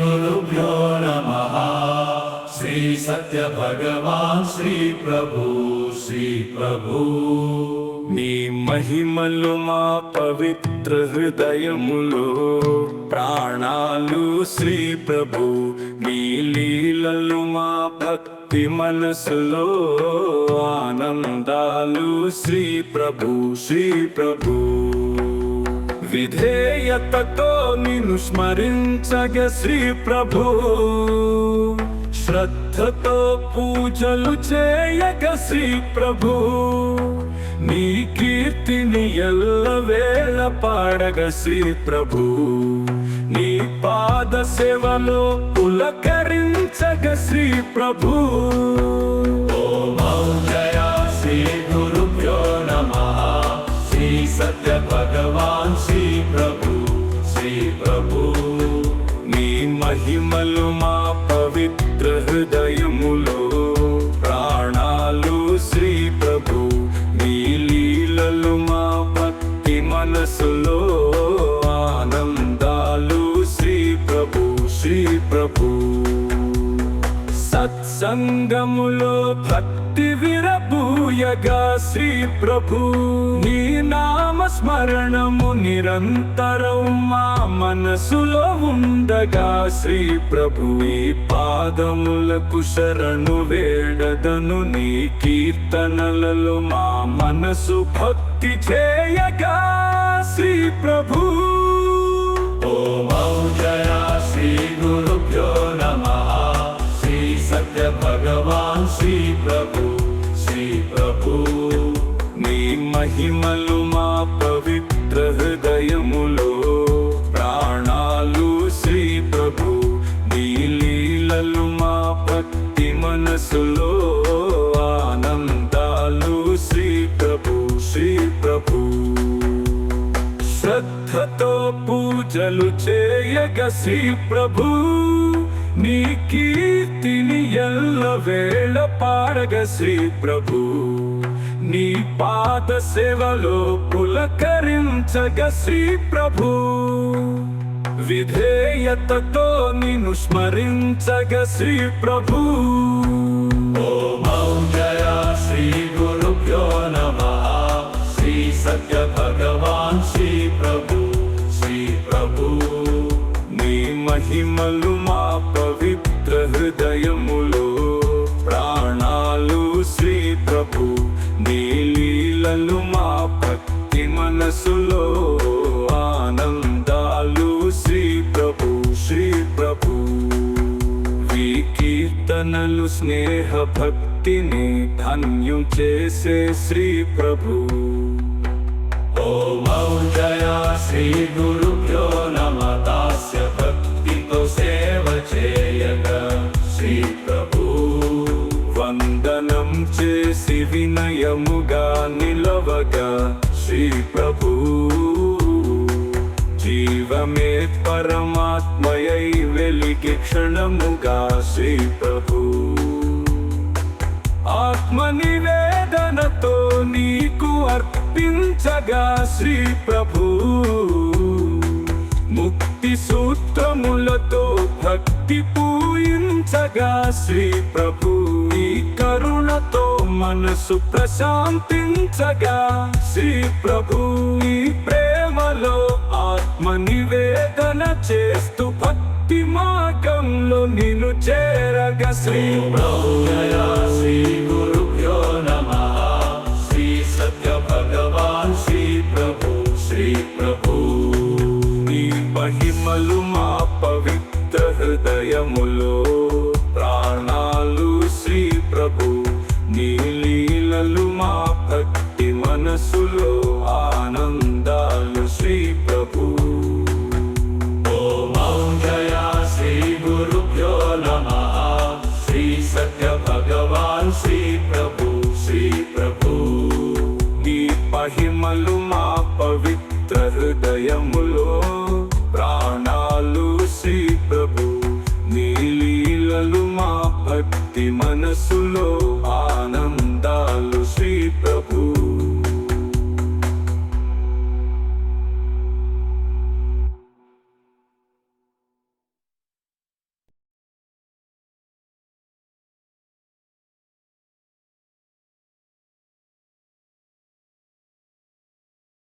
गुरुभ्यो नमः। श्री सत्य भगवान श्री प्रभु నీ మహిమలు మా పవిత్ర హృదయములో ప్రాణాలు శ్రీ ప్రభు, నీ లీలలు మా భక్తి మనసులో ఆనందాలు శ్రీ ప్రభు విధేయతతో నిన్ను స్మరించగ శ్రీ ప్రభు, శ్రద్ధతో పూజలు చేయగ శ్రీ ప్రభు, నీ కీర్తిని ఎల్లవేళ పాడగ శ్రీ ప్రభు, నీ పాద సేవలో పులకరించగ శ్రీ ప్రభు. ओमौजया श्री गुरुभ्यो नमः। श्री सत्य भगवान श्री प्रभु నీ మహిమలు మా పవిత్ర హృదయములో ప్రాణాలు శ్రీ ప్రభు, నీ లీలలు మా భక్తి మనసులో ఆనందాలు శ్రీ ప్రభు సత్సంగములో భక్తి విరబూయగా శ్రీ ప్రభు, నీ నామ స్మరణము నిరంతరం మా మనసులో ఉండగా శ్రీ ప్రభు, నీ పాదములకు శరణు వేడదను, నీ కీర్తనలలో మా మనసు భక్తి చేయగా శ్రీ ప్రభు. ओमौजया श्री गुरुभ्यो नमः। श्री सत्य भगवान श्री प्रभु నీ మహిమలు మా పవిత్ర హృదయములో ప్రాణాలు శ్రీ ప్రభు, నీ లీలలు మా భక్తి మనసులో ఆనందాలు శ్రీ ప్రభు శ్రద్ధతో పూజలు చేయగ శ్రీ ప్రభు, నీ కీర్తిని ఎల్లవేళ పాడగ శ్రీ ప్రభు, నీ పాద సేవలో పులకరించగ శ్రీ ప్రభు, విధేయతతో నిన్ను స్మరించగ శ్రీ ప్రభు. ओमौजया श्री गुरुभ्यो नमः। श्री सत्य भगवान श्री प्रभु నీ మహిమలు మా పవిత్ర హృదయములో ప్రాణాలు శ్రీ ప్రభు, నీ లీలలు మా భక్తి మనసులో ఆనందాలు శ్రీ ప్రభు వీ కీర్తనలు స్నేహ భక్తిని ధన్యం చేసే శ్రీ ప్రభు. ओमौजया श्री गुरुभ्यो नमः। तास्य भक्तितो सेव चेयग श्री प्रभु వందనం చేసి వినయముగా నిలవగా శ్రీ ప్రభు, జీవమే పరమాత్మయై వెలిగి క్షణముగా శ్రీ ప్రభు, ఆత్మ నివేదనతో నీకు అర్పించగా శ్రీ ప్రభు, ముక్తి సూత్రములతో భక్తి పూయించగా శ్రీ ప్రభు, నీ కరుణతో మనసు ప్రశాంతించగా శ్రీ ప్రభు, నీ ప్రేమలో ఆత్మ నివేదన చేస్తూ భక్తి మార్గంలో నిన్ను చేరగా శ్రీ ప్రభు. श्री गुरुभ्यो नमः। श्री सत्य भगवान श्री प्रभु నీ మహిమలు మా పవిత్ర హృదయములో ప్రాణాలు శ్రీ ప్రభు, నీ లీలలు మా భక్తి మనసులో ఆనందాలు శ్రీ ప్రభు. ओमौजया श्री गुरुभ्यो नमः। श्री सत्य भगवान श्री प्रभु నీ మహిమలు మా పవిత్ర హృదయములో ప్రాణాలు శ్రీ ప్రభు, నీ లీలలు మా భక్తి మనసులో